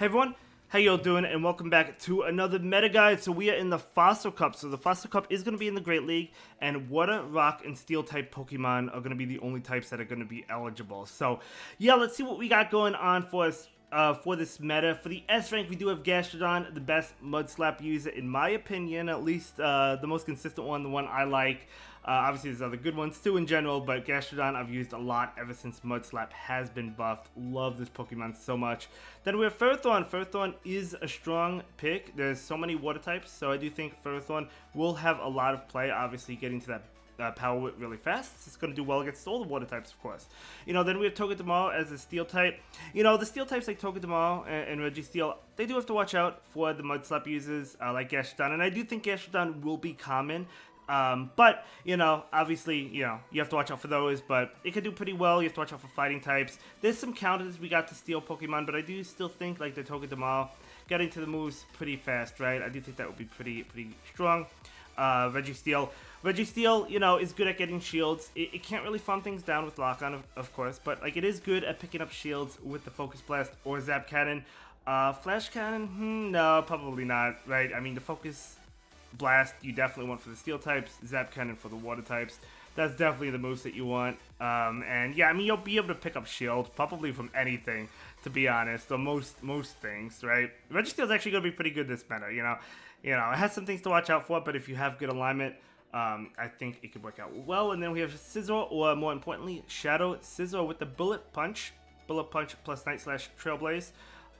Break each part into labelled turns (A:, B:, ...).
A: Hey everyone, how y'all doing? And welcome back to another meta guide. So we are in the Fossil Cup. So the Fossil Cup is going to be in the Great League, and Water, Rock, and Steel type Pokemon are going to be the only types that are going to be eligible. So yeah, let's see what we got going on for us. For this meta. For the S rank, we do have Gastrodon, the best Mud Slap user, in my opinion, at least the most consistent one, the one I like. Obviously, there's other good ones too in general, but Gastrodon I've used a lot ever since Mud Slap has been buffed. Love this Pokemon so much. Then we have Ferrothorn. Ferrothorn is a strong pick. There's so many water types, so I do think Ferrothorn will have a lot of play, obviously getting to that power whip really fast. It's going to do well against all the water types, of course. Then we have Togedemaru as a steel type. The steel types like Togedemaru and Registeel, they do have to watch out for the Mud Slap users like Gastrodon. And I do think Gastrodon will be common. But, obviously, you have to watch out for those, but it could do pretty well. You have to watch out for fighting types. There's some counters we got to steel Pokemon, but I do still think, like, the Togedemaru getting to the moves pretty fast, right? I do think that would be pretty strong. Registeel, is good at getting shields. It can't really farm things down with Lock-On, of course, but, like, it is good at picking up shields with the Focus Blast or Zap Cannon. Flash Cannon? No, probably not, right? I mean, the Focus Blast you definitely want for the steel types, Zap Cannon for the water types. That's definitely the moves that you want. And yeah, I mean, you'll be able to pick up shield probably from anything, to be honest, or most things, right? Registeel's actually gonna be pretty good this meta, it has some things to watch out for, but if you have good alignment, I think it could work out well. And then we have Scissor, or more importantly, Shadow Scissor with the Bullet Punch plus Night Slash Trailblaze.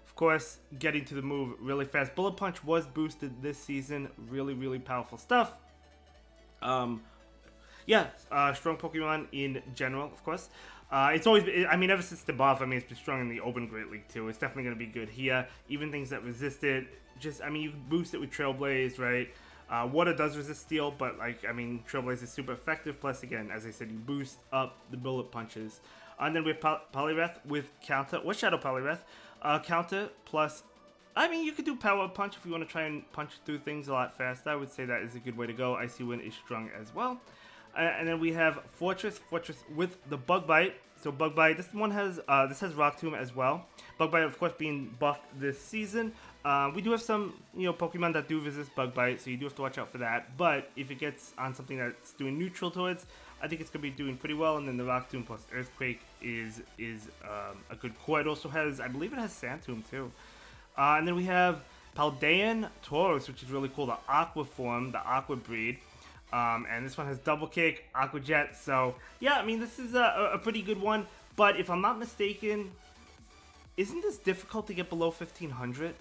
A: Of course, getting to the move really fast. Bullet Punch was boosted this season. Really powerful stuff. Strong Pokemon in general, of course. It's always been, I mean, ever since the buff, I mean, it's been strong in the Open Great League too. It's definitely going to be good here. Even things that resist it, you boost it with Trailblaze, right? Water does resist Steel, but, Trailblaze is super effective. Plus, again, as I said, you boost up the Bullet Punches. And then we have Poliwrath with Counter, or Shadow Poliwrath. Counter plus, you could do Power Punch if you want to try and punch through things a lot faster. I would say that is a good way to go. Icy Wind is strong as well. And then we have Fortress with the Bug Bite. So Bug Bite, this has Rock Tomb as well. Bug Bite, of course, being buffed this season. We do have some, Pokemon that do resist Bug Bite, so you do have to watch out for that. But if it gets on something that's doing neutral towards, I think it's going to be doing pretty well. And then the Rock Tomb plus Earthquake is a good core. It also has, I believe it has Sand Tomb too. And then we have Paldean Tauros, which is really cool. The Aqua form, the Aqua breed. And this one has Double Kick, Aqua Jet. So, yeah, this is a pretty good one. But if I'm not mistaken, isn't this difficult to get below 1500?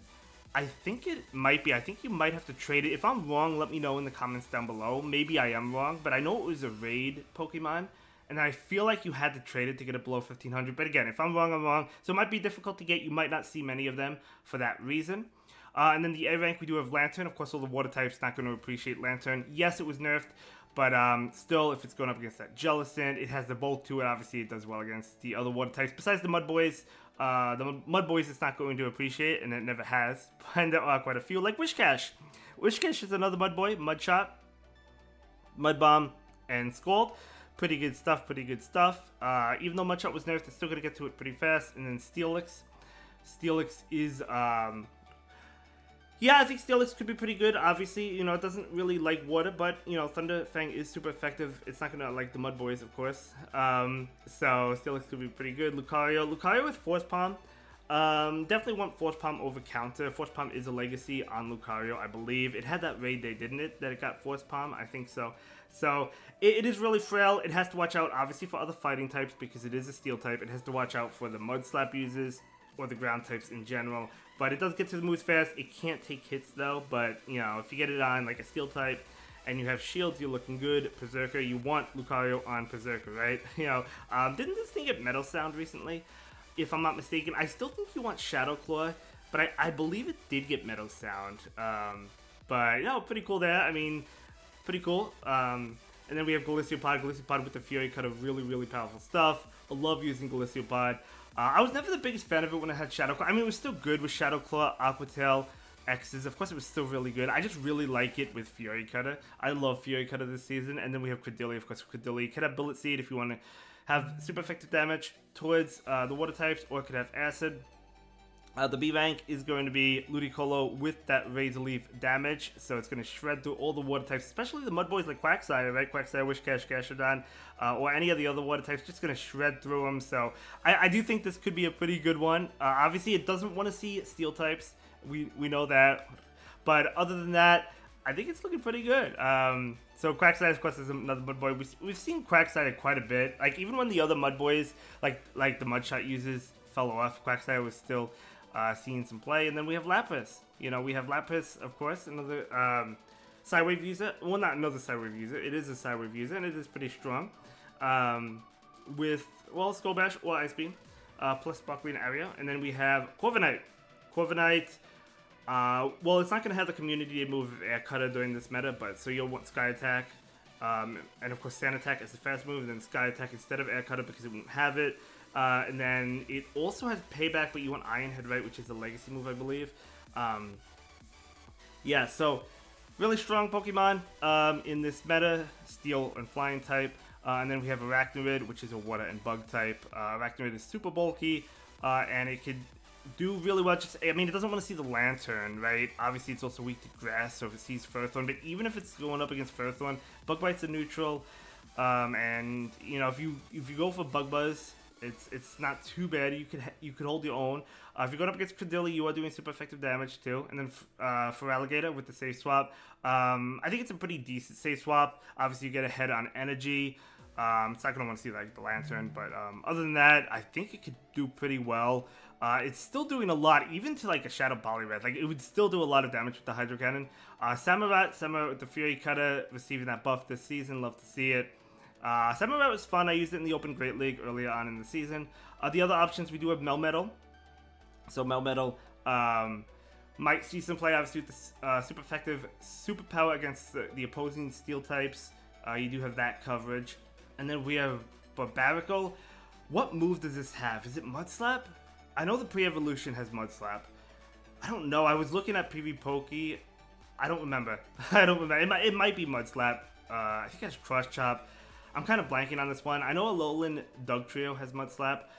A: I think it might be. I think you might have to trade it. If I'm wrong, let me know in the comments down below. Maybe I am wrong, but I know it was a raid Pokemon, and I feel like you had to trade it to get it below 1500. But again, if I'm wrong, I'm wrong. So it might be difficult to get. You might not see many of them for that reason. And then the A rank, we do have Lantern. Of course, all the water types not going to appreciate Lantern. Yes, it was nerfed, but still, if it's going up against that Jellicent, it has the Bolt to it. Obviously, it does well against the other water types. Besides the Mud Boys, it's not going to appreciate, and it never has. And there are quite a few, like Wishcash. Wishcash is another Mud Boy. Mud Shot, Mud Bomb, and Scald. Pretty good stuff. Even though Mud Shot was nerfed, it's still going to get to it pretty fast. And then Steelix. Steelix is I think Steelix could be pretty good. Obviously, it doesn't really like water, but, Thunder Fang is super effective. It's not going to like the Mud Boys, of course. So Steelix could be pretty good. Lucario with Force Palm. Definitely want Force Palm over Counter. Force Palm is a legacy on Lucario, I believe. It had that raid day, didn't it? That it got Force Palm? I think so. So, it is really frail. It has to watch out, obviously, for other fighting types because it is a Steel type. It has to watch out for the Mud Slap users or the ground types in general. But it does get to the moves fast. It can't take hits, though. But, if you get it on, like, a Steel type and you have shields, you're looking good. Berserker, you want Lucario on Berserker, right? Didn't this thing get Metal Sound recently? If I'm not mistaken. I still think you want Shadow Claw, but I believe it did get Metal Sound. But, pretty cool there. Pretty cool. And then we have Galiciopod. Galiciopod with the Fury Cutter, really powerful stuff. I love using Galiciopod. I was never the biggest fan of it when I had Shadow Claw. It was still good with Shadow Claw, Aqua Tail, X's. Of course, it was still really good. I just really like it with Fury Cutter. I love Fury Cutter this season. And then we have Credilli. Of course, Credilli can have Bullet Seed if you want to have super effective damage towards the water types, or it could have Acid. The B rank is going to be Ludicolo with that Razor Leaf damage, so it's going to shred through all the water types, especially the mud boys like Quagsire, right? Quagsire, Wishcash, Gastrodon, or any of the other water types, just going to shred through them. So I do think this could be a pretty good one. Obviously, it doesn't want to see steel types. We know that. But other than that, I think it's looking pretty good. So Quagsire, of course, is another mud boy. We've seen Quagsire quite a bit. Like, even when the other mud boys, like the Mudshot users, fell off, Quagsire was still seeing some play. And then we have Lapras. You know, we have Lapras, of course, another Sidewave user. Well, not another Sidewave user. It is a Sidewave user, and it is pretty strong. With, well, Skull Bash or Ice Beam, plus Sparkling Area. And then we have Corviknight. Corviknight, well, it's not going to have the community move Air Cutter during this meta, but so you'll want Sky Attack. And of course, Sand Attack is the fast move, and then Sky Attack instead of Air Cutter because it won't have it. And then it also has Payback, but you want Iron Head, right, which is a legacy move, I believe. Yeah, so really strong Pokemon in this meta, Steel and Flying type. And then we have Arachnoid, which is a Water and Bug type. Arachnoid is super bulky, and it could do really well. Just, I mean, it doesn't want to see the Lantern, right? Obviously, it's also weak to Grass, so if it sees Furthorn, but even if it's going up against Furthorn, Bug Bite's a neutral. And you know, if you go for Bug Buzz, it's not too bad. You could hold your own. If you're going up against Credilli, you are doing super effective damage too. And then for Alligator with the safe swap, I think it's a pretty decent safe swap. Obviously, you get ahead on energy. It's not going to want to see like the Lantern, but other than that, I think it could do pretty well. It's still doing a lot, even to like a Shadow Poliwrath. Like, it would still do a lot of damage with the Hydro Cannon. Samurott with the Fury Cutter, receiving that buff this season. Love to see it. Samurott was fun. I used it in the Open Great League earlier on in the season. The other options, we do have Melmetal. So Melmetal might see some play, obviously, with the super effective superpower against the opposing steel types. You do have that coverage. And then we have Barbarical. What move does this have? Is it Mud Slap? I know the pre-evolution has Mud Slap. I don't know. I was looking at PV Pokey. I don't remember. I don't remember. It might be Mud Slap. I think it has Cross Chop. I'm kind of blanking on this one. I know Alolan Dugtrio has Mud Slap.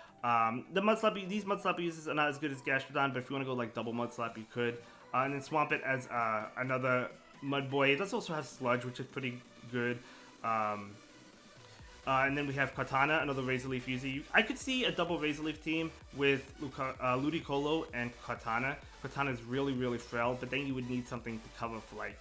A: These Mud Slap uses are not as good as Gastrodon, but if you want to go like double Mud Slap, you could. And then Swamp It as another Mud Boy. It does also have Sludge, which is pretty good. And then we have Kartana, another Razor Leaf user. I could see a double Razor Leaf team with Ludicolo and Kartana. Kartana is really, really frail, but then you would need something to cover for like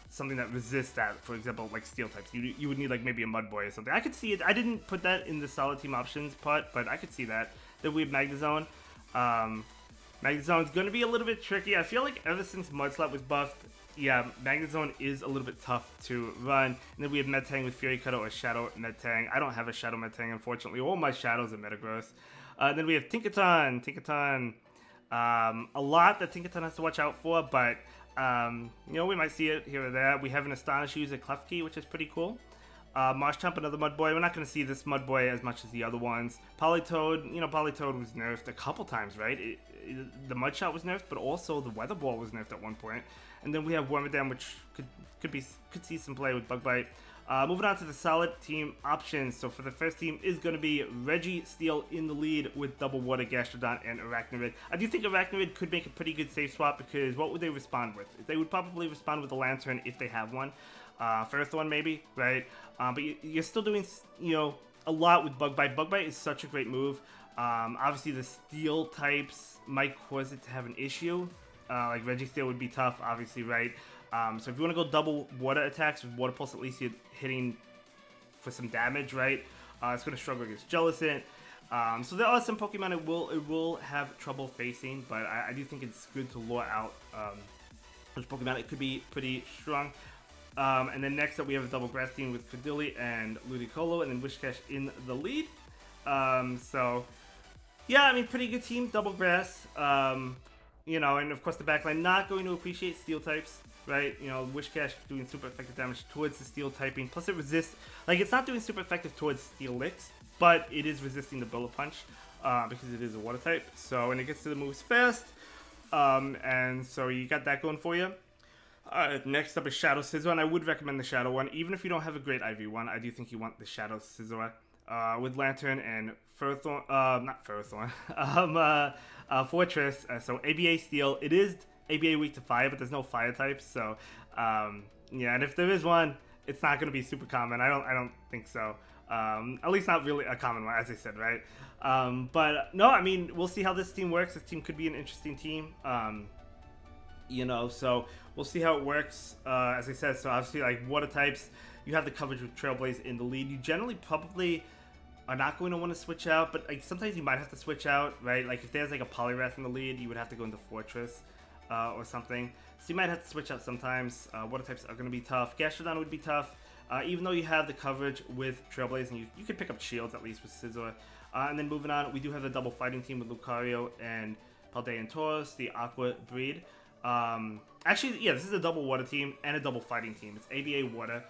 A: something that resists that. For example, like Steel types. You would need like maybe a Mud Boy or something. I could see it. I didn't put that in the solid team options part, but I could see that. Then we have Magnezone. Magnezone's going to be a little bit tricky. I feel like ever since Mudslap was buffed, yeah, Magnezone is a little bit tough to run. And then we have Medtang with Fury Cutter or Shadow Medtang. I don't have a Shadow Medtang, unfortunately. All my Shadows are Metagross. Then we have Tinkaton. Tinkaton, a lot that Tinkaton has to watch out for, but, you know, we might see it here or there. We have an Astonish user, Klefki, which is pretty cool. Marshtomp, another Mud Boy. We're not going to see this Mud Boy as much as the other ones. Politoed, you know, Politoed was nerfed a couple times, right? The Mud Shot was nerfed, but also the Weather Ball was nerfed at one point. And then we have Wormadam, which could see some play with Bug Bite. Moving on to the solid team options. So for the first team is going to be Reggie Steel in the lead with Double Water, Gastrodon, and Arachnoid. I do think Arachnoid could make a pretty good safe swap because what would they respond with? They would probably respond with a Lantern if they have one. First one maybe, right? But you're still doing, you know, a lot with Bug Bite. Bug Bite is such a great move. Obviously the Steel types might cause it to have an issue. Like Reggie Steel would be tough, obviously, right? So if you want to go double water attacks with Water Pulse, at least you're hitting for some damage, right? It's going to struggle against Jellicent. So there are some Pokemon it will have trouble facing, but I do think it's good to lure out those Pokemon. It could be pretty strong. And then next up we have a double grass team with Credilli and Ludicolo, and then Wishcash in the lead. So yeah, I mean, pretty good team, double grass. You know, and of course the backline not going to appreciate Steel types, right? You know, Wishcash doing super effective damage towards the Steel typing. Plus it resists, like it's not doing super effective towards Steel Licks, but it is resisting the Bullet Punch because it is a water type. So, and it gets to the moves fast. And so you got that going for you. Next up is Shadow Scizor, and I would recommend the Shadow one. Even if you don't have a great IV one, I do think you want the Shadow Scizor with Lantern and Furthorn, not Furthorn, Fortress. So ABA Steel. It is ABA weak to fire, but there's no fire types. So yeah, and if there is one, it's not going to be super common. I don't think so. At least not really a common one, as I said, right? But no, I mean, we'll see how this team works. This team could be an interesting team. You know, so we'll see how it works. As I said, so obviously, like water types, you have the coverage with Trailblaze in the lead. You generally probably are not going to want to switch out, but like sometimes you might have to switch out, right? Like if there's like a Poliwrath in the lead, you would have to go into Fortress or something. So you might have to switch out sometimes. Water types are going to be tough. Gastrodon would be tough, even though you have the coverage with Trailblaze, and you can pick up shields at least with Scizor. And then moving on, we do have the double fighting team with Lucario and Paldean Tauros, the Aqua breed. Actually, yeah, this is a double water team and a double fighting team. It's ABA water,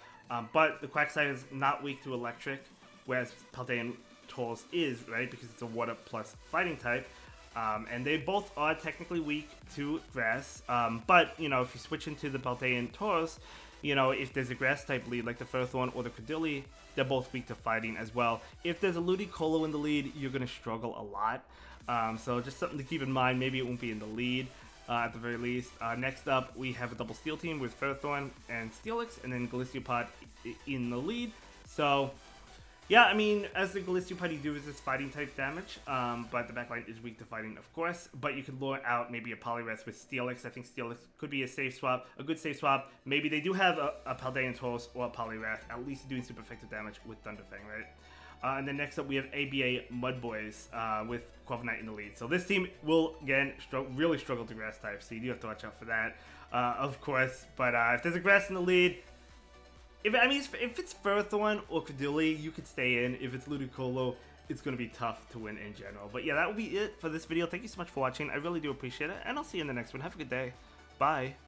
A: but the Quagsire is not weak to electric, whereas Paldean Tauros is, right? Because it's a water plus fighting type. And they both are technically weak to grass. But, you know, if you switch into the Paldean Tauros, you know, if there's a grass type lead like the Ferrothorn or the Credilli, they're both weak to fighting as well. If there's a Ludicolo in the lead, you're going to struggle a lot. So just something to keep in mind. Maybe it won't be in the lead. At the very least. Next up, we have a double steel team with Ferrothorn and Steelix, and then Galiciopod in the lead. So, yeah, I mean, as the Galiciopod, you do resist fighting type damage, but the backline is weak to fighting, of course. But you could lure out maybe a Poliwrath with Steelix. I think Steelix could be a safe swap, a good safe swap. Maybe they do have a Paldean Tauros or a Poliwrath, at least doing super effective damage with Thunderfang, right? And then next up, we have ABA Mudboys with Corviknight in the lead. So this team will, again, really struggle to grass types, so you do have to watch out for that, of course. But if there's a grass in the lead, if it's Ferrothorn or Credilli, you could stay in. If it's Ludicolo, it's going to be tough to win in general. But yeah, that will be it for this video. Thank you so much for watching. I really do appreciate it, and I'll see you in the next one. Have a good day. Bye.